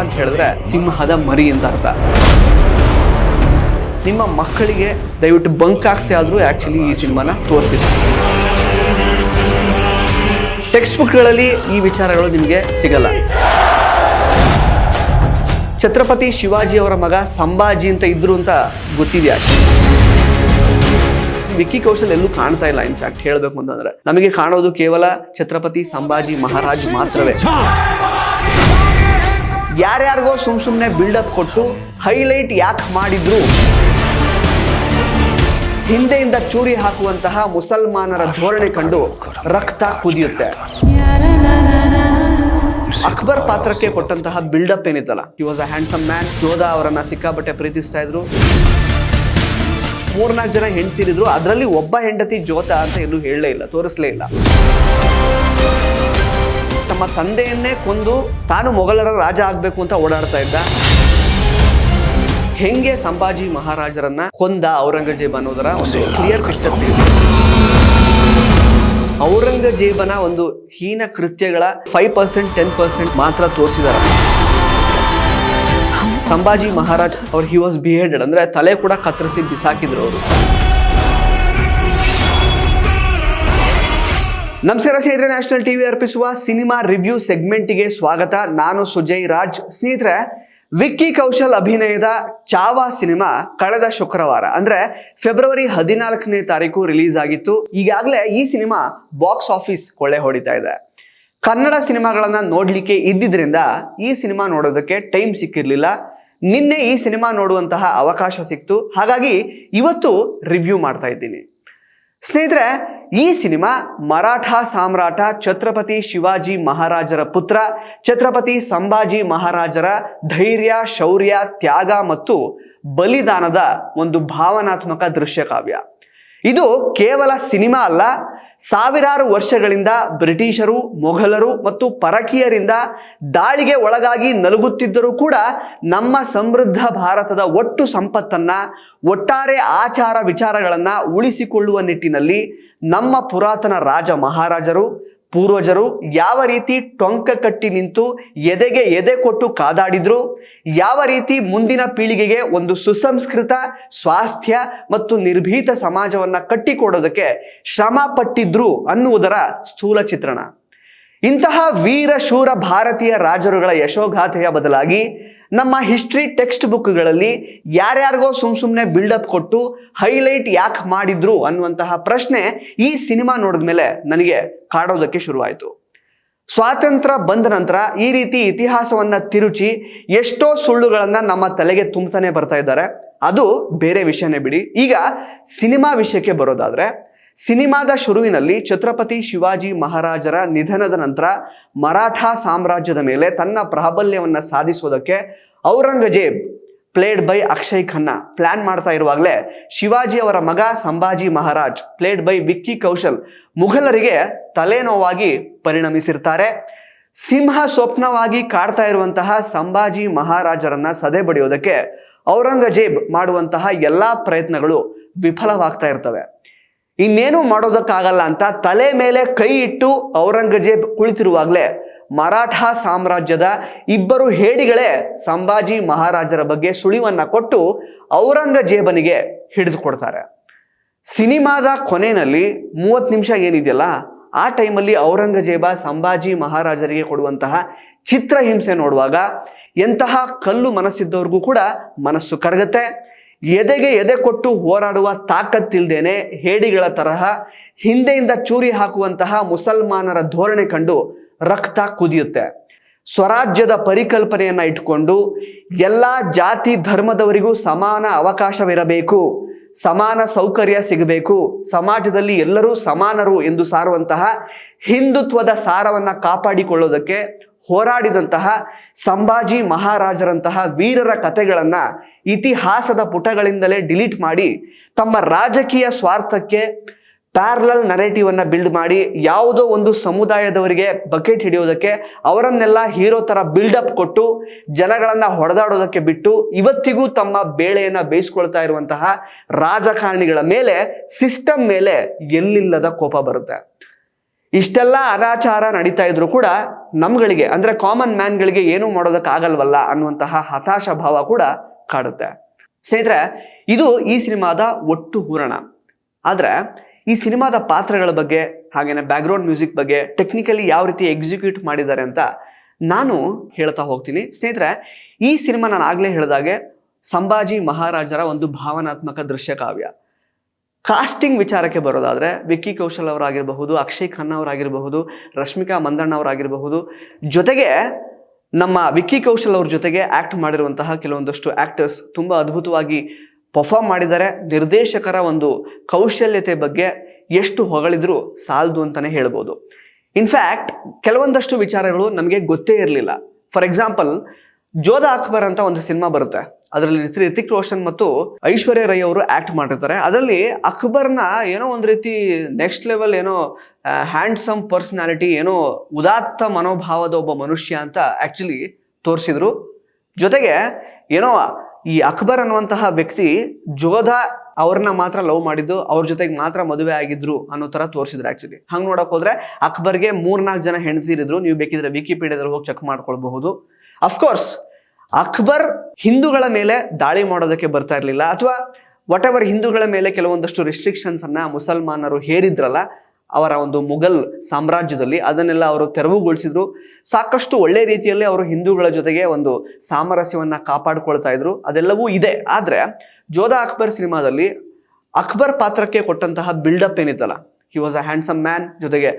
ಅಂತ ಹೇಳಿದ್ರೆ ಸಿಂಹದ ಮರಿ ಅಂತ ಅರ್ಥ. ನಿಮ್ಮ ಮಕ್ಕಳಿಗೆ ದಯವಿಟ್ಟು ಬಂಕ್ ಹಾಕ್ಸಿ ಆದರೂ ಆ್ಯಕ್ಚುಲಿ ಈ ಸಿನಿಮಾನ ತೋರಿಸಿದೆ. ಟೆಕ್ಸ್ಟ್ ಬುಕ್ಗಳಲ್ಲಿ ಈ ವಿಚಾರಗಳು ನಿಮಗೆ ಸಿಗಲ್ಲ. ಛತ್ರಪತಿ ಶಿವಾಜಿ ಅವರ ಮಗ ಸಂಭಾಜಿ ಅಂತ ಇದ್ರು ಅಂತ ಗೊತ್ತಿದೆಯಾ? ವಿಕ್ಕಿ ಕೌಶಲ್ ಎಲ್ಲೂ ಕಾಣ್ತಾ ಇಲ್ಲ. ಇನ್ಫ್ಯಾಕ್ಟ್ ಹೇಳಬೇಕು ಅಂತಂದ್ರೆ ನಮಗೆ ಕಾಣೋದು ಕೇವಲ ಛತ್ರಪತಿ ಸಂಭಾಜಿ ಮಹಾರಾಜ್ ಮಾತ್ರವೇ. ಯಾರ್ಯಾರಿಗೋ ಸುಮ್ಮನೆ ಬಿಲ್ಡಪ್ ಕೊಟ್ಟು ಹೈಲೈಟ್ ಯಾಕೆ ಮಾಡಿದ್ರು? ಹಿಂದೆಯಿಂದ ಚೂರಿ ಹಾಕುವಂತಹ ಮುಸಲ್ಮಾನರ ಧೋರಣೆ ಕಂಡು ರಕ್ತ ಕುದಿಯುತ್ತೆ. ಅಕ್ಬರ್ ಪಾತ್ರಕ್ಕೆ ಕೊಟ್ಟಂತಹ ಬಿಲ್ಡಪ್ ಏನಿತ್ತಲ್ಲ, he was a handsome man. Jodha ಅವರನ್ನ ಸಿಕ್ಕಾಪಟ್ಟೆ ಪ್ರೀತಿಸ್ತಾ ಇದ್ರು. 3-4 ಜನ ಹೆಂಡತಿರಿದ್ರು, ಅದರಲ್ಲಿ ಒಬ್ಬ ಹೆಂಡತಿ ಜೋತಾ ಅಂತ ಎಲ್ಲೂ ಹೇಳಲೇ ಇಲ್ಲ, ತೋರಿಸ್ಲೇ ಇಲ್ಲ. ತಮ್ಮ ತಂದೆಯನ್ನೇ ಕೊಂದು ತಾನು ಮೊಘಲರ ರಾಜ ಆಗ್ಬೇಕು ಅಂತ ಓಡಾಡ್ತಾ ಇದ್ದ. ಹೆಂಗೆ ಸಂಭಾಜಿ ಮಹಾರಾಜರನ್ನ ಕೊಂದ ಔರಂಗಜೇಬ್ ಅನ್ನೋದರ ಒಂದು ಕ್ಲಿಯರ್ ಪಿಕ್ಚರ್ ಸಿಗುತ್ತೆ. ಔರಂಗಜೇಬನ ಒಂದು ಹೀನ ಕೃತ್ಯಗಳ 5% 10% ಮಾತ್ರ ತೋರಿಸಿದ್ದಾರೆ. ಸಂಭಾಜಿ ಮಹಾರಾಜ್ ಅವ್ರು ಹಿ ವಾಸ್ ಬಿಹೇಡೆಡ್, ಅಂದ್ರೆ ತಲೆ ಕೂಡ ಕತ್ತರಿಸಿ ಬಿಸಾಕಿದ್ರು ಅವರು. ನಮಸ್ಕಾರ ಸ್ನೇಹಿತರೆ, ನ್ಯಾಷನಲ್ ಟಿವಿ ಅರ್ಪಿಸುವ ಸಿನಿಮಾ ರಿವ್ಯೂ ಸೆಗ್ಮೆಂಟ್ಗೆ ಸ್ವಾಗತ. ನಾನು ಸುಜಯ್ ರಾಜ್. ಸ್ನೇಹಿತರೆ, ವಿಕ್ಕಿ ಕೌಶಲ್ ಅಭಿನಯದ ಚಾವಾ ಸಿನಿಮಾ ಕಳೆದ ಶುಕ್ರವಾರ ಅಂದ್ರೆ ಫೆಬ್ರವರಿ 14ನೇ ತಾರೀಕು ರಿಲೀಸ್ ಆಗಿತ್ತು. ಈಗಾಗಲೇ ಈ ಸಿನಿಮಾ ಬಾಕ್ಸ್ ಆಫೀಸ್ ಕೊಳ್ಳೆ ಹೊಡಿತಾ ಇದೆ. ಕನ್ನಡ ಸಿನಿಮಾಗಳನ್ನ ನೋಡ್ಲಿಕ್ಕೆ ಇದ್ದಿದ್ರಿಂದ ಈ ಸಿನಿಮಾ ನೋಡೋದಕ್ಕೆ ಟೈಮ್ ಸಿಕ್ಕಿರ್ಲಿಲ್ಲ. ನಿನ್ನೆ ಈ ಸಿನಿಮಾ ನೋಡುವಂತಹ ಅವಕಾಶ ಸಿಕ್ತು, ಹಾಗಾಗಿ ಇವತ್ತು ರಿವ್ಯೂ ಮಾಡ್ತಾ ಇದ್ದೀನಿ. ಸ್ನೇಹಿತರೆ, ಈ ಸಿನಿಮಾ ಮರಾಠ ಸಾಮ್ರಾಟ ಛತ್ರಪತಿ ಶಿವಾಜಿ ಮಹಾರಾಜರ ಪುತ್ರ ಛತ್ರಪತಿ ಸಂಭಾಜಿ ಮಹಾರಾಜರ ಧೈರ್ಯ, ಶೌರ್ಯ, ತ್ಯಾಗ ಮತ್ತು ಬಲಿದಾನದ ಒಂದು ಭಾವನಾತ್ಮಕ ದೃಶ್ಯ ಕಾವ್ಯ. ಇದು ಕೇವಲ ಸಿನಿಮಾ ಅಲ್ಲ, ಸಾವಿರಾರು ವರ್ಷಗಳಿಂದ ಬ್ರಿಟಿಷರು, ಮೊಘಲರು ಮತ್ತು ಪರಕೀಯರಿಂದ ದಾಳಿಗೆ ಒಳಗಾಗಿ ನಲುಗುತ್ತಿದ್ದರೂ ಕೂಡ ನಮ್ಮ ಸಮೃದ್ಧ ಭಾರತದ ಒಟ್ಟು ಸಂಪತ್ತನ್ನ, ಒಟ್ಟಾರೆ ಆಚಾರ ವಿಚಾರಗಳನ್ನ ಉಳಿಸಿಕೊಳ್ಳುವ ನಿಟ್ಟಿನಲ್ಲಿ ನಮ್ಮ ಪುರಾತನ ರಾಜ ಮಹಾರಾಜರು, ಪೂರ್ವಜರು ಯಾವ ರೀತಿ ಟೊಂಕ ಕಟ್ಟಿ ನಿಂತು ಎದೆಗೆ ಎದೆ ಕೊಟ್ಟು ಕಾದಾಡಿದ್ರು, ಯಾವ ರೀತಿ ಮುಂದಿನ ಪೀಳಿಗೆಗೆ ಒಂದು ಸುಸಂಸ್ಕೃತ, ಸ್ವಾಸ್ಥ್ಯ ಮತ್ತು ನಿರ್ಭೀತ ಸಮಾಜವನ್ನ ಕಟ್ಟಿಕೊಡೋದಕ್ಕೆ ಶ್ರಮ ಪಟ್ಟಿದ್ರು ಅನ್ನುವುದರ ಸ್ಥೂಲ ಚಿತ್ರಣ. ಇಂತಹ ವೀರ ಶೂರ ಭಾರತೀಯ ರಾಜರುಗಳ ಯಶೋಗಾಥೆಯ ಬದಲಾಗಿ ನಮ್ಮ ಹಿಸ್ಟ್ರಿ ಟೆಕ್ಸ್ಟ್ ಬುಕ್ಗಳಲ್ಲಿ ಯಾರ್ಯಾರಿಗೋ ಸುಮ್ಮನೆ ಬಿಲ್ಡಪ್ ಕೊಟ್ಟು ಹೈಲೈಟ್ ಯಾಕೆ ಮಾಡಿದ್ರು ಅನ್ನುವಂತಹ ಪ್ರಶ್ನೆ ಈ ಸಿನಿಮಾ ನೋಡಿದ ಮೇಲೆ ನನಗೆ ಕಾಡೋದಕ್ಕೆ ಶುರುವಾಯಿತು. ಸ್ವಾತಂತ್ರ್ಯ ಬಂದ ನಂತರ ಈ ರೀತಿ ಇತಿಹಾಸವನ್ನ ತಿರುಚಿ ಎಷ್ಟೋ ಸುಳ್ಳುಗಳನ್ನ ನಮ್ಮ ತಲೆಗೆ ತುಂಬತಾನೆ ಬರ್ತಾ ಇದ್ದಾರೆ. ಅದು ಬೇರೆ ವಿಷಯನೇ ಬಿಡಿ. ಈಗ ಸಿನಿಮಾ ವಿಷಯಕ್ಕೆ ಬರೋದಾದ್ರೆ, ಸಿನಿಮಾದ ಶುರುವಿನಲ್ಲಿ ಛತ್ರಪತಿ ಶಿವಾಜಿ ಮಹಾರಾಜರ ನಿಧನದ ನಂತರ ಮರಾಠ ಸಾಮ್ರಾಜ್ಯದ ಮೇಲೆ ತನ್ನ ಪ್ರಾಬಲ್ಯವನ್ನ ಸಾಧಿಸೋದಕ್ಕೆ Aurangzeb played by Akshaye Khanna plan ಮಾಡ್ತಾ ಇರುವಾಗಲೇ ಶಿವಾಜಿ ಅವರ ಮಗ ಸಂಭಾಜಿ ಮಹಾರಾಜ್ ಪ್ಲೇಡ್ ಬೈ ವಿಕ್ಕಿ ಕೌಶಲ್ ಮುಘಲರಿಗೆ ತಲೆನೋವಾಗಿ ಪರಿಣಮಿಸಿರ್ತಾರೆ. ಸಿಂಹ ಸ್ವಪ್ನವಾಗಿ ಕಾಡ್ತಾ ಇರುವಂತಹ ಸಂಭಾಜಿ ಮಹಾರಾಜರನ್ನ ಸದೆ ಬಡಿಯೋದಕ್ಕೆ ಔರಂಗಜೇಬ್ ಮಾಡುವಂತಹ ಎಲ್ಲಾ ಪ್ರಯತ್ನಗಳು ವಿಫಲವಾಗ್ತಾ ಇರ್ತವೆ. ಇನ್ನೇನು ಮಾಡೋದಕ್ಕಾಗಲ್ಲ ಅಂತ ತಲೆ ಮೇಲೆ ಕೈ ಇಟ್ಟು ಔರಂಗಜೇಬ್ ಕುಳಿತಿರುವಾಗಲೇ ಮರಾಠ ಸಾಮ್ರಾಜ್ಯದ 2 ಹೇಡಿಗಳೇ ಸಂಭಾಜಿ ಮಹಾರಾಜರ ಬಗ್ಗೆ ಸುಳಿವನ್ನ ಕೊಟ್ಟು ಔರಂಗಜೇಬನಿಗೆ ಹಿಡಿದುಕೊಡ್ತಾರೆ. ಸಿನಿಮಾದ ಕೊನೆಯಲ್ಲಿ 30 ನಿಮಿಷ ಏನಿದೆಯಲ್ಲ, ಆ ಟೈಮಲ್ಲಿ ಔರಂಗಜೇಬ ಸಂಭಾಜಿ ಮಹಾರಾಜರಿಗೆ ಕೊಡುವಂತಹ ಚಿತ್ರಹಿಂಸೆ ನೋಡುವಾಗ ಎಂತಹ ಕಲ್ಲು ಮನಸ್ಸಿದ್ದವ್ರಿಗೂ ಕೂಡ ಮನಸ್ಸು ಕರಗುತ್ತೆ. ಎದೆಗೆ ಎದೆ ಕೊಟ್ಟು ಹೋರಾಡುವ ತಾಕತ್ತಿಲ್ದೇನೆ ಹೇಡಿಗಳ ತರಹ ಹಿಂದೆಯಿಂದ ಚೂರಿ ಹಾಕುವಂತಹ ಮುಸಲ್ಮಾನರ ಧೋರಣೆ ಕಂಡು ರಕ್ತ ಕುದಿಯುತ್ತೆ. ಸ್ವರಾಜ್ಯದ ಪರಿಕಲ್ಪನೆಯನ್ನ ಇಟ್ಕೊಂಡು ಎಲ್ಲ ಜಾತಿ ಧರ್ಮದವರಿಗೂ ಸಮಾನ ಅವಕಾಶವಿರಬೇಕು, ಸಮಾನ ಸೌಕರ್ಯ ಸಿಗಬೇಕು, ಸಮಾಜದಲ್ಲಿ ಎಲ್ಲರೂ ಸಮಾನರು ಎಂದು ಸಾರುವಂತಹ ಹಿಂದುತ್ವದ ಸಾರವನ್ನ ಕಾಪಾಡಿಕೊಳ್ಳೋದಕ್ಕೆ ಹೋರಾಡಿದಂತಹ ಸಂಭಾಜಿ ಮಹಾರಾಜರಂತಹ ವೀರರ ಕಥೆಗಳನ್ನ ಇತಿಹಾಸದ ಪುಟಗಳಿಂದಲೇ ಡಿಲೀಟ್ ಮಾಡಿ ತಮ್ಮ ರಾಜಕೀಯ ಸ್ವಾರ್ಥಕ್ಕೆ ಪ್ಯಾರಲಲ್ ನರೇಟಿವ್ ಅನ್ನ ಬಿಲ್ಡ್ ಮಾಡಿ ಯಾವುದೋ ಒಂದು ಸಮುದಾಯದವರಿಗೆ ಬಕೆಟ್ ಹಿಡಿಯೋದಕ್ಕೆ ಅವರನ್ನೆಲ್ಲ ಹೀರೋ ತರ ಬಿಲ್ಡಪ್ ಕೊಟ್ಟು ಜನಗಳನ್ನ ಹೊಡೆದಾಡೋದಕ್ಕೆ ಬಿಟ್ಟು ಇವತ್ತಿಗೂ ತಮ್ಮ ಬೇಳೆಯನ್ನ ಬೇಯಿಸ್ಕೊಳ್ತಾ ಇರುವಂತಹ ರಾಜಕಾರಣಿಗಳ ಮೇಲೆ, ಸಿಸ್ಟಮ್ ಮೇಲೆ ಎಲ್ಲಿಲ್ಲದ ಕೋಪ ಬರುತ್ತೆ. ಇಷ್ಟೆಲ್ಲ ಅನಾಚಾರ ನಡೀತಾ ಇದ್ರು ಕೂಡ ನಮ್ಗಳಿಗೆ ಅಂದ್ರೆ ಕಾಮನ್ ಮ್ಯಾನ್ಗಳಿಗೆ ಏನೂ ಮಾಡೋದಕ್ಕಾಗಲ್ವಲ್ಲ ಅನ್ನುವಂತಹ ಹತಾಶ ಭಾವ ಕೂಡ ಕಾಡುತ್ತೆ. ಸ್ನೇಹಿತರೆ, ಇದು ಈ ಸಿನಿಮಾದ ಒಟ್ಟು ಹೂರಣ. ಆದ್ರೆ ಈ ಸಿನಿಮಾದ ಪಾತ್ರಗಳ ಬಗ್ಗೆ ಹಾಗೇನೆ ಬ್ಯಾಕ್ಗ್ರೌಂಡ್ ಮ್ಯೂಸಿಕ್ ಬಗ್ಗೆ ಟೆಕ್ನಿಕಲಿ ಯಾವ ರೀತಿ ಎಕ್ಸಿಕ್ಯೂಟ್ ಮಾಡಿದ್ದಾರೆ ಅಂತ ನಾನು ಹೇಳ್ತಾ ಹೋಗ್ತೀನಿ. ಸ್ನೇಹಿತರೆ, ಈ ಸಿನಿಮಾ ನಾನು ಆಗ್ಲೇ ಹೇಳಿದಾಗೆ ಸಂಭಾಜಿ ಮಹಾರಾಜರ ಒಂದು ಭಾವನಾತ್ಮಕ ದೃಶ್ಯ ಕಾವ್ಯ. ಕಾಸ್ಟಿಂಗ್ ವಿಚಾರಕ್ಕೆ ಬರೋದಾದ್ರೆ ವಿಕ್ಕಿ ಕೌಶಲ್ ಅವರಾಗಿರಬಹುದು, ಅಕ್ಷಯ್ ಖನ್ನಾ ಅವರಾಗಿರಬಹುದು, ರಶ್ಮಿಕಾ ಮಂದಣ್ಣ ಅವರಾಗಿರಬಹುದು, ಜೊತೆಗೆ ನಮ್ಮ ವಿಕ್ಕಿ ಕೌಶಲ್ ಅವ್ರ ಜೊತೆಗೆ ಆಕ್ಟ್ ಮಾಡಿರುವಂತಹ ಕೆಲವೊಂದಷ್ಟು ಆಕ್ಟರ್ಸ್ ತುಂಬಾ ಅದ್ಭುತವಾಗಿ ಪರ್ಫಾರ್ಮ್ ಮಾಡಿದ್ದಾರೆ. ನಿರ್ದೇಶಕರ ಒಂದು ಕೌಶಲ್ಯತೆ ಬಗ್ಗೆ ಎಷ್ಟು ಹೊಗಳಿದ್ರು ಸಾಲದು ಅಂತಾನೆ ಹೇಳ್ಬೋದು. ಇನ್ಫ್ಯಾಕ್ಟ್ ಕೆಲವೊಂದಷ್ಟು ವಿಚಾರಗಳು ನಮಗೆ ಗೊತ್ತೇ ಇರಲಿಲ್ಲ. ಫಾರ್ ಎಕ್ಸಾಂಪಲ್, ಜೋಧಾ ಅಕ್ಬರ್ ಅಂತ ಒಂದು ಸಿನಿಮಾ ಬರುತ್ತೆ, ಅದರಲ್ಲಿ ರಿತಿಕ್ ರೋಷನ್ ಮತ್ತು ಐಶ್ವರ್ಯ ರೈ ಅವರು ಆಕ್ಟ್ ಮಾಡಿರ್ತಾರೆ. ಅದರಲ್ಲಿ ಅಕ್ಬರ್ನ ಏನೋ ಒಂದು ರೀತಿ ನೆಕ್ಸ್ಟ್ ಲೆವೆಲ್, ಏನೋ ಹ್ಯಾಂಡ್ಸಮ್ ಪರ್ಸನಾಲಿಟಿ, ಏನೋ ಉದಾತ್ತ ಮನೋಭಾವದ ಒಬ್ಬ ಮನುಷ್ಯ ಅಂತ ಆಕ್ಚುಲಿ ತೋರಿಸಿದ್ರು. ಜೊತೆಗೆ ಏನೋ ಈ ಅಕ್ಬರ್ ಅನ್ನುವಂತಹ ವ್ಯಕ್ತಿ ಜೋಧಾ ಅವ್ರನ್ನ ಮಾತ್ರ ಲವ್ ಮಾಡಿದ್ದು, ಅವ್ರ ಜೊತೆಗೆ ಮಾತ್ರ ಮದುವೆ ಆಗಿದ್ರು ಅನ್ನೋ ತರ ತೋರಿಸಿದ್ರು. ಆಕ್ಚುಲಿ ಹಂಗ್ ನೋಡಕ್ ಹೋದ್ರೆ ಅಕ್ಬರ್ಗೆ 3-4 ಜನ ಹೆಂಡತಿರಿದ್ರು. ನೀವು ಬೇಕಿದ್ರೆ ವಿಕಿಪೀಡಿಯಾದಲ್ಲಿ ಹೋಗಿ ಚೆಕ್ ಮಾಡ್ಕೊಳ್ಬಹುದು. ಅಫ್ಕೋರ್ಸ್ ಅಕ್ಬರ್ ಹಿಂದೂಗಳ ಮೇಲೆ ದಾಳಿ ಮಾಡೋದಕ್ಕೆ ಬರ್ತಾ ಇರಲಿಲ್ಲ, ಅಥವಾ ವಾಟ್ ಎವರ್ ಹಿಂದೂಗಳ ಮೇಲೆ ಕೆಲವೊಂದಷ್ಟು ರಿಸ್ಟ್ರಿಕ್ಷನ್ಸ್ ಅನ್ನ ಮುಸಲ್ಮಾನರು ಹೇರಿದ್ರಲ್ಲ ಅವರ ಒಂದು ಮುಘಲ್ ಸಾಮ್ರಾಜ್ಯದಲ್ಲಿ, ಅದನ್ನೆಲ್ಲ ಅವರು ತೆರವುಗೊಳಿಸಿದ್ರು. ಸಾಕಷ್ಟು ಒಳ್ಳೆ ರೀತಿಯಲ್ಲಿ ಅವರು ಹಿಂದೂಗಳ ಜೊತೆಗೆ ಒಂದು ಸಾಮರಸ್ಯವನ್ನ ಕಾಪಾಡ್ಕೊಳ್ತಾ ಇದ್ರು. ಅದೆಲ್ಲವೂ ಇದೆ. ಆದ್ರೆ ಜೋಧಾ ಅಕ್ಬರ್ ಸಿನಿಮಾದಲ್ಲಿ ಅಕ್ಬರ್ ಪಾತ್ರಕ್ಕೆ ಕೊಟ್ಟಂತಹ ಬಿಲ್ಡಪ್ ಏನಿತ್ತಲ್ಲ, he was a handsome man, ಜೊತೆಗೆ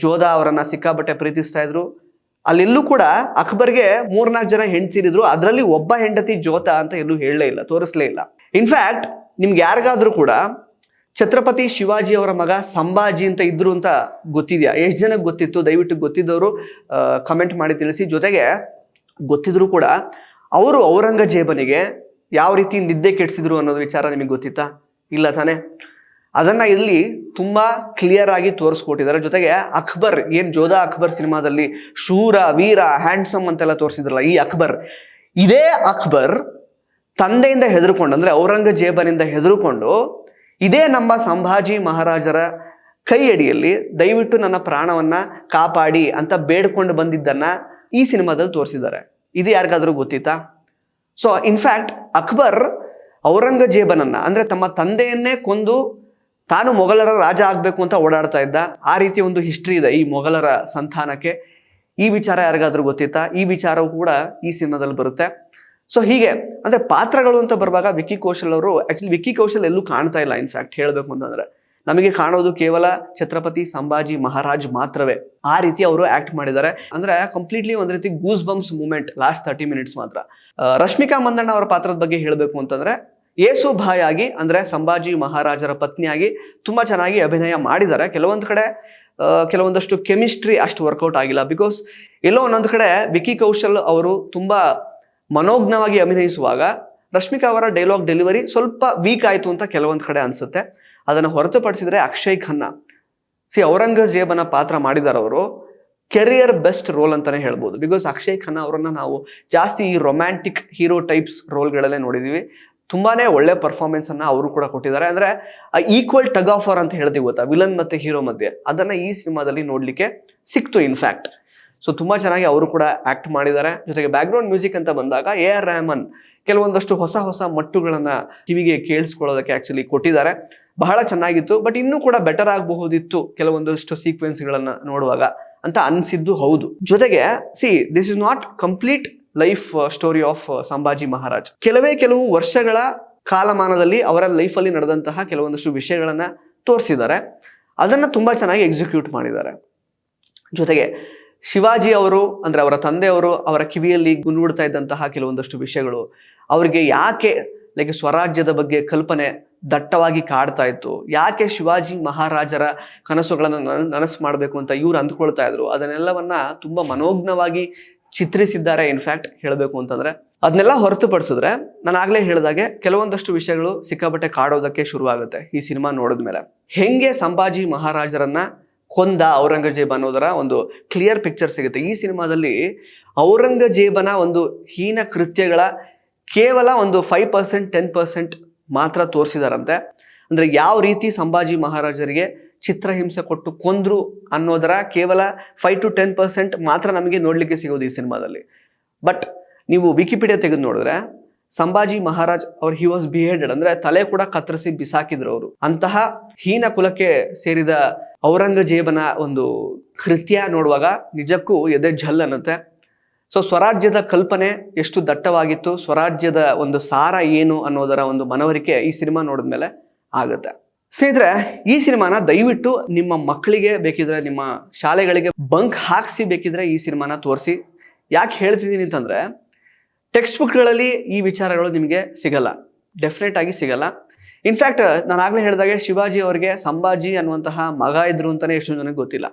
ಜೋಧಾ ಅವರನ್ನ ಸಿಕ್ಕಾಪಟ್ಟೆ ಪ್ರೀತಿಸ್ತಾ ಇದ್ರು. ಅಲ್ಲೆಲ್ಲೂ ಕೂಡ ಅಕ್ಬರ್ಗೆ 3-4 ಜನ ಹೆಂಡತಿರಿದ್ರು, ಅದರಲ್ಲಿ ಒಬ್ಬ ಹೆಂಡತಿ ಜೋಧಾ ಅಂತ ಎಲ್ಲೂ ಹೇಳಲೇ ಇಲ್ಲ, ತೋರಿಸ್ಲೇ ಇಲ್ಲ. ಇನ್ಫ್ಯಾಕ್ಟ್ ನಿಮ್ಗೆ ಯಾರಿಗಾದ್ರೂ ಕೂಡ ಛತ್ರಪತಿ ಶಿವಾಜಿ ಅವರ ಮಗ ಸಂಭಾಜಿ ಅಂತ ಇದ್ರು ಅಂತ ಗೊತ್ತಿದ್ಯಾ? ಎಷ್ಟು ಜನಕ್ಕೆ ಗೊತ್ತಿತ್ತು? ದಯವಿಟ್ಟು ಗೊತ್ತಿದ್ದವರು ಕಮೆಂಟ್ ಮಾಡಿ ತಿಳಿಸಿ. ಜೊತೆಗೆ ಗೊತ್ತಿದ್ರು ಕೂಡ ಅವರು ಔರಂಗಜೇಬನಿಗೆ ಯಾವ ರೀತಿ ನಿದ್ದೆ ಕೆಡಿಸಿದ್ರು ಅನ್ನೋದು ವಿಚಾರ ನಿಮಗೆ ಗೊತ್ತಿತ್ತಾ? ಇಲ್ಲ ತಾನೆ? ಅದನ್ನ ಇಲ್ಲಿ ತುಂಬಾ ಕ್ಲಿಯರ್ ಆಗಿ ತೋರಿಸ್ಕೊಟ್ಟಿದ್ದಾರೆ. ಜೊತೆಗೆ ಅಕ್ಬರ್, ಏನ್ ಜೋಧಾ ಅಕ್ಬರ್ ಸಿನಿಮಾದಲ್ಲಿ ಶೂರ ವೀರ ಹ್ಯಾಂಡ್ಸಮ್ ಅಂತೆಲ್ಲ ತೋರಿಸಿದ್ರಲ್ಲ, ಈ ಅಕ್ಬರ್, ಇದೇ ಅಕ್ಬರ್ ತಂದೆಯಿಂದ ಹೆದರ್ಕೊಂಡು, ಅಂದ್ರೆ ಔರಂಗಜೇಬನಿಂದ ಹೆದರ್ಕೊಂಡು ಇದೇ ನಮ್ಮ ಸಂಭಾಜಿ ಮಹಾರಾಜರ ಕೈ ಅಡಿಯಲ್ಲಿ ದಯವಿಟ್ಟು ನನ್ನ ಪ್ರಾಣವನ್ನ ಕಾಪಾಡಿ ಅಂತ ಬೇಡ್ಕೊಂಡು ಬಂದಿದ್ದನ್ನ ಈ ಸಿನಿಮಾದಲ್ಲಿ ತೋರಿಸಿದ್ದಾರೆ. ಇದು ಯಾರಿಗಾದ್ರೂ ಗೊತ್ತಿತ್ತಾ? ಸೊ ಇನ್ಫ್ಯಾಕ್ಟ್ ಅಕ್ಬರ್ ಔರಂಗಜೇಬನನ್ನ, ಅಂದ್ರೆ ತಮ್ಮ ತಂದೆಯನ್ನೇ ಕೊಂದು ತಾನು ಮೊಘಲರ ರಾಜ ಆಗ್ಬೇಕು ಅಂತ ಓಡಾಡ್ತಾ ಇದ್ದ. ಆ ರೀತಿಯ ಒಂದು ಹಿಸ್ಟ್ರಿ ಇದೆ ಈ ಮೊಘಲರ ಸಂತಾನಕ್ಕೆ. ಈ ವಿಚಾರ ಯಾರಿಗಾದ್ರೂ ಗೊತ್ತಿತ್ತಾ? ಈ ವಿಚಾರವು ಕೂಡ ಈ ಸಿನಿಮಾದಲ್ಲಿ ಬರುತ್ತೆ. ಸೊ ಹೀಗೆ ಅಂದ್ರೆ ಪಾತ್ರಗಳು ಅಂತ ಬರುವಾಗ ವಿಕ್ಕಿ ಕೌಶಲ್ ಅವರು, ಆಕ್ಚುಲಿ ವಿಕ್ಕಿ ಕೌಶಲ್ ಎಲ್ಲೂ ಕಾಣ್ತಾ ಇಲ್ಲ. ಇನ್ಫ್ಯಾಕ್ಟ್ ಹೇಳಬೇಕು ಅಂತಂದ್ರೆ ನಮಗೆ ಕಾಣೋದು ಕೇವಲ ಛತ್ರಪತಿ ಸಂಭಾಜಿ ಮಹಾರಾಜ್ ಮಾತ್ರವೇ. ಆ ರೀತಿ ಅವರು ಆಕ್ಟ್ ಮಾಡಿದ್ದಾರೆ. ಅಂದ್ರೆ ಕಂಪ್ಲೀಟ್ಲಿ ಒಂದ್ ರೀತಿ goose bumps moment last 30 minutes ಮಾತ್ರ. ರಶ್ಮಿಕಾ ಮಂದಣ್ಣ ಅವರ ಪಾತ್ರದ ಬಗ್ಗೆ ಹೇಳಬೇಕು ಅಂತಂದ್ರೆ ಏಸು ಭಾಯ್ ಆಗಿ, ಅಂದ್ರೆ ಸಂಭಾಜಿ ಮಹಾರಾಜರ ಪತ್ನಿಯಾಗಿ ತುಂಬಾ ಚೆನ್ನಾಗಿ ಅಭಿನಯ ಮಾಡಿದ್ದಾರೆ. ಕೆಲವೊಂದು ಕಡೆ ಕೆಲವೊಂದಷ್ಟು ಕೆಮಿಸ್ಟ್ರಿ ಅಷ್ಟು ವರ್ಕೌಟ್ ಆಗಿಲ್ಲ. ಬಿಕಾಸ್ ಎಲ್ಲೋ ಒಂದೊಂದು ಕಡೆ ವಿಕ್ಕಿ ಕೌಶಲ್ ಅವರು ತುಂಬಾ ಮನೋಜ್ಞವಾಗಿ ಅಭಿನಯಿಸುವಾಗ ರಶ್ಮಿಕಾ ಅವರ ಡೈಲಾಗ್ ಡೆಲಿವರಿ ಸ್ವಲ್ಪ ವೀಕ್ ಆಯ್ತು ಅಂತ ಕೆಲವೊಂದು ಕಡೆ ಅನ್ಸುತ್ತೆ. ಅದನ್ನು ಹೊರತುಪಡಿಸಿದ್ರೆ ಅಕ್ಷಯ್ ಖನ್ನಾ, ಔರಂಗಜೇಬನ ಪಾತ್ರ ಮಾಡಿದಾರೆ ಅವರು, ಕೆರಿಯರ್ ಬೆಸ್ಟ್ ರೋಲ್ ಅಂತಾನೆ ಹೇಳ್ಬೋದು. ಬಿಕಾಸ್ ಅಕ್ಷಯ್ ಖನ್ನಾ ಅವರನ್ನ ನಾವು ಜಾಸ್ತಿ ಈ ರೊಮ್ಯಾಂಟಿಕ್ ಹೀರೋ ಟೈಪ್ಸ್ ರೋಲ್ಗಳಲ್ಲೇ ನೋಡಿದೀವಿ. ತುಂಬಾನೇ ಒಳ್ಳೆ ಪರ್ಫಾರ್ಮೆನ್ಸ್ ಅನ್ನ ಅವರು ಕೂಡ ಕೊಟ್ಟಿದ್ದಾರೆ. ಅಂದ್ರೆ ಈಕ್ವಲ್ ಟಗ್ ಆಫ್ ವಾರ್ ಅಂತ ಹೇಳ್ತೀವಿ ಗೊತ್ತಾ, ವಿಲನ್ ಮತ್ತೆ ಹೀರೋ ಮಧ್ಯೆ, ಅದನ್ನ ಈ ಸಿನಿಮಾದಲ್ಲಿ ನೋಡ್ಲಿಕ್ಕೆ ಸಿಕ್ತು ಇನ್ಫ್ಯಾಕ್ಟ್. ಸೊ ತುಂಬಾ ಚೆನ್ನಾಗಿ ಅವರು ಕೂಡ ಆಕ್ಟ್ ಮಾಡಿದ್ದಾರೆ. ಜೊತೆಗೆ ಬ್ಯಾಕ್ಗ್ರೌಂಡ್ ಮ್ಯೂಸಿಕ್ ಅಂತ ಬಂದಾಗ AR ರೆಹಮಾನ್ ಕೆಲವೊಂದಷ್ಟು ಹೊಸ ಮಟ್ಟುಗಳನ್ನ ಕಿವಿಗೆ ಕೇಳಿಸ್ಕೊಳ್ಳೋದಕ್ಕೆ ಆಕ್ಚುಲಿ ಕೊಟ್ಟಿದ್ದಾರೆ. ಬಹಳ ಚೆನ್ನಾಗಿತ್ತು. ಬಟ್ ಇನ್ನೂ ಕೂಡ ಬೆಟರ್ ಆಗಬಹುದಿತ್ತು ಕೆಲವೊಂದಷ್ಟು ಸೀಕ್ವೆನ್ಸ್ಗಳನ್ನ ನೋಡುವಾಗ ಅಂತ ಅನ್ಸಿದ್ದು ಹೌದು. ಜೊತೆಗೆ this is not complete life story of Sambhaji Maharaj. ಕೆಲವು ವರ್ಷಗಳ ಕಾಲಮಾನದಲ್ಲಿ ಅವರ ಲೈಫಲ್ಲಿ ನಡೆದಂತಹ ಕೆಲವೊಂದಷ್ಟು ವಿಷಯಗಳನ್ನ ತೋರಿಸಿದ್ದಾರೆ. ಅದನ್ನ ತುಂಬಾ ಚೆನ್ನಾಗಿ ಎಕ್ಸಿಕ್ಯೂಟ್ ಮಾಡಿದ್ದಾರೆ. ಜೊತೆಗೆ ಶಿವಾಜಿ ಅವರು, ಅಂದ್ರೆ ಅವರ ತಂದೆಯವರು ಅವರ ಕಿವಿಯಲ್ಲಿ ಗುನುಗುಡ್ತಾ ಇದ್ದಂತಹ ಕೆಲವೊಂದಷ್ಟು ವಿಷಯಗಳು, ಅವರಿಗೆ ಯಾಕೆ ಲೈಕ್ ಸ್ವರಾಜ್ಯದ ಬಗ್ಗೆ ಕಲ್ಪನೆ ದಟ್ಟವಾಗಿ ಕಾಡ್ತಾ ಇತ್ತು, ಯಾಕೆ ಶಿವಾಜಿ ಮಹಾರಾಜರ ಕನಸುಗಳನ್ನು ನನಸು ಮಾಡಬೇಕು ಅಂತ ಇವ್ರು ಅಂದ್ಕೊಳ್ತಾ ಇದ್ರು, ಅದನ್ನೆಲ್ಲವನ್ನ ತುಂಬಾ ಮನೋಜ್ಞವಾಗಿ ಚಿತ್ರಿಸಿದ್ದಾರೆ. ಇನ್ಫ್ಯಾಕ್ಟ್ ಹೇಳಬೇಕು ಅಂತಂದ್ರೆ ಅದನ್ನೆಲ್ಲ ಹೊರತುಪಡಿಸಿದ್ರೆ ನಾನು ಆಗ್ಲೇ ಹೇಳಿದಾಗೆ ಕೆಲವೊಂದಷ್ಟು ವಿಷಯಗಳು ಸಿಕ್ಕಾಪಟ್ಟೆ ಕಾಡೋದಕ್ಕೆ ಶುರುವಾಗುತ್ತೆ ಈ ಸಿನಿಮಾ ನೋಡಿದ್ಮೇಲೆ. ಹೆಂಗೆ ಸಂಭಾಜಿ ಮಹಾರಾಜರನ್ನ ಕೊಂದ ಔರಂಗಜೇಬ ಅನ್ನೋದರ ಒಂದು ಕ್ಲಿಯರ್ ಪಿಕ್ಚರ್ ಸಿಗುತ್ತೆ ಈ ಸಿನಿಮಾದಲ್ಲಿ. ಔರಂಗಜೇಬನ ಒಂದು ಹೀನ ಕೃತ್ಯಗಳ ಕೇವಲ ಒಂದು 5% 10% ಮಾತ್ರ ತೋರಿಸಿದಾರಂತೆ. ಅಂದ್ರೆ ಯಾವ ರೀತಿ ಸಂಭಾಜಿ ಮಹಾರಾಜರಿಗೆ ಚಿತ್ರಹಿಂಸೆ ಕೊಟ್ಟು ಕೊಂದ್ರು ಅನ್ನೋದರ ಕೇವಲ 5 to 10% ಮಾತ್ರ ನಮಗೆ ನೋಡ್ಲಿಕ್ಕೆ ಸಿಗೋದು ಈ ಸಿನಿಮಾದಲ್ಲಿ. ಬಟ್ ನೀವು ವಿಕಿಪೀಡಿಯಾ ತೆಗೆದು ನೋಡಿದ್ರೆ ಸಂಭಾಜಿ ಮಹಾರಾಜ್ ಅವ್ರು ಹಿ ವಾಸ್ ಬಿಹೇಡೆಡ್, ಅಂದ್ರೆ ತಲೆ ಕೂಡ ಕತ್ತರಿಸಿ ಬಿಸಾಕಿದ್ರು ಅವರು. ಅಂತಹ ಹೀನ ಕುಲಕ್ಕೆ ಸೇರಿದ ಔರಂಗಜೇಬನ ಒಂದು ಕೃತ್ಯ ನೋಡುವಾಗ ನಿಜಕ್ಕೂ ಎದೆ ಝಲ್ ಅನ್ನುತ್ತೆ. ಸೊ ಸ್ವರಾಜ್ಯದ ಕಲ್ಪನೆ ಎಷ್ಟು ದಟ್ಟವಾಗಿತ್ತು, ಸ್ವರಾಜ್ಯದ ಒಂದು ಸಾರ ಏನು ಅನ್ನೋದರ ಒಂದು ಮನವರಿಕೆ ಈ ಸಿನಿಮಾ ನೋಡಿದ್ಮೇಲೆ ಆಗುತ್ತೆ. ಸ್ನೇಹಿತರೆ, ಈ ಸಿನಿಮಾನ ದಯವಿಟ್ಟು ನಿಮ್ಮ ಮಕ್ಕಳಿಗೆ ಬೇಕಿದ್ರೆ, ನಿಮ್ಮ ಶಾಲೆಗಳಿಗೆ ಬಂಕ್ ಹಾಕ್ಸಿ ಬೇಕಿದ್ರೆ ಈ ಸಿನಿಮಾನ ತೋರಿಸಿ. ಯಾಕೆ ಹೇಳ್ತಿದ್ದೀನಿ ಅಂತಂದ್ರೆ, ಟೆಕ್ಸ್ಟ್ ಬುಕ್ಗಳಲ್ಲಿ ಈ ವಿಚಾರಗಳು ನಿಮಗೆ ಸಿಗಲ್ಲ, ಡೆಫಿನೆಟ್ ಆಗಿ ಸಿಗಲ್ಲ. ಇನ್ಫ್ಯಾಕ್ಟ್ ನಾನು ಆಗ್ಲೇ ಹೇಳಿದಾಗೆ ಶಿವಾಜಿ ಅವರಿಗೆ ಸಂಭಾಜಿ ಅನ್ನುವಂತಹ ಮಗ ಇದ್ರು ಅಂತಾನೆ ಎಷ್ಟೊಂದು ಜನಕ್ಕೆ ಗೊತ್ತಿಲ್ಲ.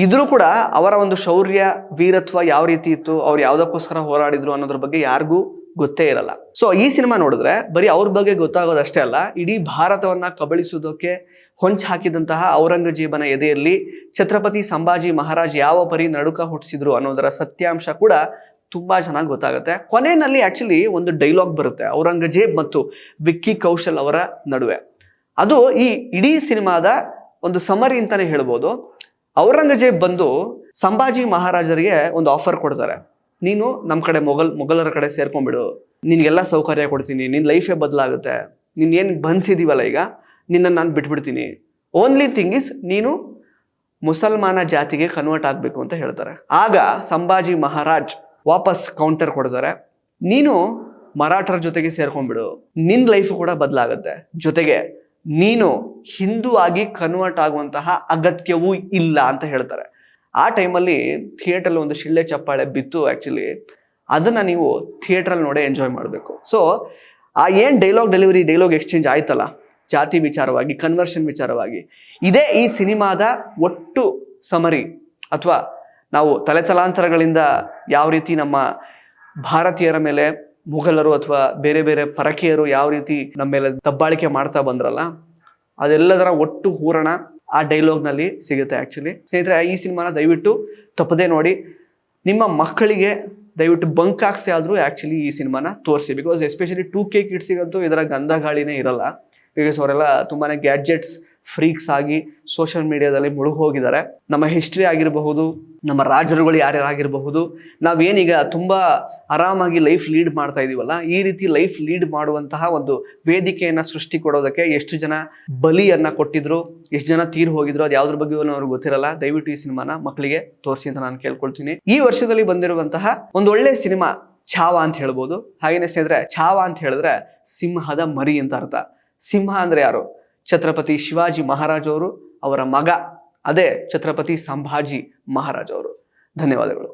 ಇದ್ರೂ ಕೂಡ ಅವರ ಒಂದು ಶೌರ್ಯ, ವೀರತ್ವ ಯಾವ ರೀತಿ ಇತ್ತು, ಅವ್ರು ಯಾವುದಕ್ಕೋಸ್ಕರ ಹೋರಾಡಿದ್ರು ಅನ್ನೋದ್ರ ಬಗ್ಗೆ ಯಾರಿಗೂ ಗೊತ್ತೇ ಇರಲ್ಲ. ಸೊ ಈ ಸಿನಿಮಾ ನೋಡಿದ್ರೆ ಬರೀ ಅವ್ರ ಬಗ್ಗೆ ಗೊತ್ತಾಗೋದಷ್ಟೇ ಅಲ್ಲ, ಇಡೀ ಭಾರತವನ್ನ ಕಬಳಿಸುವುದಕ್ಕೆ ಹೊಂಚು ಹಾಕಿದಂತಹ ಔರಂಗಜೇಬನ ಎದೆಯಲ್ಲಿ ಛತ್ರಪತಿ ಸಂಭಾಜಿ ಮಹಾರಾಜ್ ಯಾವ ಪರಿ ನಡುಕ ಹುಟ್ಟಿಸಿದ್ರು ಅನ್ನೋದರ ಸತ್ಯಾಂಶ ಕೂಡ ತುಂಬಾ ಚೆನ್ನಾಗಿ ಗೊತ್ತಾಗುತ್ತೆ. ಕೊನೆಯಲ್ಲಿ ಆಕ್ಚುಲಿ ಒಂದು ಡೈಲಾಗ್ ಬರುತ್ತೆ ಔರಂಗಜೇಬ್ ಮತ್ತು ವಿಕ್ಕಿ ಕೌಶಲ್ ಅವರ ನಡುವೆ. ಅದು ಈ ಇಡೀ ಸಿನಿಮಾದ ಒಂದು ಸಮರಿ ಅಂತಾನೆ ಹೇಳ್ಬೋದು. ಔರಂಗಜೇಬ್ ಬಂದು ಸಂಭಾಜಿ ಮಹಾರಾಜರಿಗೆ ಒಂದು ಆಫರ್ ಕೊಡ್ತಾರೆ, ನೀನು ನಮ್ಮ ಕಡೆ ಮೊಘಲರ ಕಡೆ ಸೇರ್ಕೊಂಡ್ಬಿಡು, ನಿನ್ಗೆಲ್ಲ ಸೌಕರ್ಯ ಕೊಡ್ತೀನಿ, ನಿನ್ನ ಲೈಫೇ ಬದಲಾಗುತ್ತೆ, ನೀನು ಏನು ಬಂಧಿಸಿದೀವಲ್ಲ ಈಗ, ನಿನ್ನನ್ನು ನಾನು ಬಿಟ್ಬಿಡ್ತೀನಿ, ಓನ್ಲಿ ಥಿಂಗ್ ಇಸ್ ನೀನು ಮುಸಲ್ಮಾನ ಜಾತಿಗೆ ಕನ್ವರ್ಟ್ ಆಗಬೇಕು ಅಂತ ಹೇಳ್ತಾರೆ. ಆಗ ಸಂಭಾಜಿ ಮಹಾರಾಜ್ ವಾಪಸ್ ಕೌಂಟರ್ ಕೊಡ್ತಾರೆ, ನೀನು ಮರಾಠರ ಜೊತೆಗೆ ಸೇರ್ಕೊಂಡ್ಬಿಡು, ನಿನ್ನ ಲೈಫು ಕೂಡ ಬದಲಾಗುತ್ತೆ, ಜೊತೆಗೆ ನೀನು ಹಿಂದೂ ಆಗಿ ಕನ್ವರ್ಟ್ ಆಗುವಂತಹ ಅಗತ್ಯವೂ ಇಲ್ಲ ಅಂತ ಹೇಳ್ತಾರೆ. ಆ ಟೈಮಲ್ಲಿ ಥಿಯೇಟ್ರಲ್ಲಿ ಒಂದು ಶಿಳ್ಳೆ ಚಪ್ಪಾಳೆ ಬಿತ್ತು. ಆ್ಯಕ್ಚುಲಿ ಅದನ್ನು ನೀವು ಥಿಯೇಟ್ರಲ್ಲಿ ನೋಡೇ ಎಂಜಾಯ್ ಮಾಡಬೇಕು. ಸೊ ಆ ಏನು ಡೈಲಾಗ್ ಎಕ್ಸ್ಚೇಂಜ್ ಆಯ್ತಲ್ಲ, ಜಾತಿ ವಿಚಾರವಾಗಿ, ಕನ್ವರ್ಷನ್ ವಿಚಾರವಾಗಿ, ಇದೇ ಈ ಸಿನಿಮಾದ ಒಟ್ಟು ಸಮರಿ. ಅಥವಾ ನಾವು ತಲೆತಲಾಂತರಗಳಿಂದ ಯಾವ ರೀತಿ ನಮ್ಮ ಭಾರತೀಯರ ಮೇಲೆ ಮುಘಲರು ಅಥವಾ ಬೇರೆ ಬೇರೆ ಪರಕೀಯರು ಯಾವ ರೀತಿ ನಮ್ಮ ಮೇಲೆ ದಬ್ಬಾಳಿಕೆ ಮಾಡ್ತಾ ಬಂದ್ರಲ್ಲ, ಅದೆಲ್ಲದರ ಒಟ್ಟು ಹೂರಣ ಆ ಡೈಲಾಗ್ನಲ್ಲಿ ಸಿಗುತ್ತೆ. ಆ್ಯಕ್ಚುಲಿ ಸ್ನೇಹಿತರೆ, ಈ ಸಿನಿಮಾನ ದಯವಿಟ್ಟು ತಪ್ಪದೇ ನೋಡಿ. ನಿಮ್ಮ ಮಕ್ಕಳಿಗೆ ದಯವಿಟ್ಟು ಬಂಕ್ ಹಾಕ್ಸಿ ಆದರೂ ಆ್ಯಕ್ಚುಲಿ ಈ ಸಿನಿಮಾನ ತೋರಿಸಿ. ಬಿಕಾಸ್ ಎಸ್ಪೆಷಲಿ 2K ಕಿಡ್ಸಿಗಂತೂ ಇದರ ಗಂಧ ಗಾಳಿನೇ ಇರಲ್ಲ. ಬಿಕಾಸ್ ಅವರೆಲ್ಲ ತುಂಬಾ ಗ್ಯಾಡ್ಜೆಟ್ಸ್ ಫ್ರೀಕ್ಸ್ ಆಗಿ ಸೋಷಿಯಲ್ ಮೀಡಿಯಾದಲ್ಲಿ ಮುಳುಗಿ ಹೋಗಿದ್ದಾರೆ. ನಮ್ಮ ಹಿಸ್ಟ್ರಿ ಆಗಿರಬಹುದು, ನಮ್ಮ ರಾಜರುಗಳು ಯಾರ್ಯಾರಾಗಿರಬಹುದು, ನಾವೇನೀಗ ತುಂಬ ಆರಾಮಾಗಿ ಲೈಫ್ ಲೀಡ್ ಮಾಡ್ತಾ ಇದೀವಲ್ಲ, ಈ ರೀತಿ ಲೈಫ್ ಲೀಡ್ ಮಾಡುವಂತಹ ಒಂದು ವೇದಿಕೆಯನ್ನು ಸೃಷ್ಟಿ ಕೊಡೋದಕ್ಕೆ ಎಷ್ಟು ಜನ ಬಲಿಯನ್ನ ಕೊಟ್ಟಿದ್ರು, ಎಷ್ಟು ಜನ ತೀರ್ ಹೋಗಿದ್ರು, ಅದು ಯಾವುದ್ರ ಬಗ್ಗೆ ಅವ್ರಿಗೆ ಗೊತ್ತಿರಲ್ಲ. ದಯವಿಟ್ಟು ಈ ಸಿನಿಮಾನ ಮಕ್ಕಳಿಗೆ ತೋರಿಸಿ ಅಂತ ನಾನು ಕೇಳ್ಕೊಳ್ತೀನಿ. ಈ ವರ್ಷದಲ್ಲಿ ಬಂದಿರುವಂತಹ ಒಂದು ಒಳ್ಳೆ ಸಿನಿಮಾ ಛಾವಾ ಅಂತ ಹೇಳ್ಬೋದು. ಹಾಗೇನೆ ಸ್ನೇಹಿತರೆ, ಛಾವಾ ಅಂತ ಹೇಳಿದ್ರೆ ಸಿಂಹದ ಮರಿ ಅಂತ ಅರ್ಥ. ಸಿಂಹ ಅಂದ್ರೆ ಯಾರು? ಛತ್ರಪತಿ ಶಿವಾಜಿ ಮಹಾರಾಜ್ ಅವರು, ಅವರ ಮಗ ಅದೇ ಛತ್ರಪತಿ ಸಂಭಾಜಿ ಮಹಾರಾಜ್ ಅವರು. ಧನ್ಯವಾದಗಳು.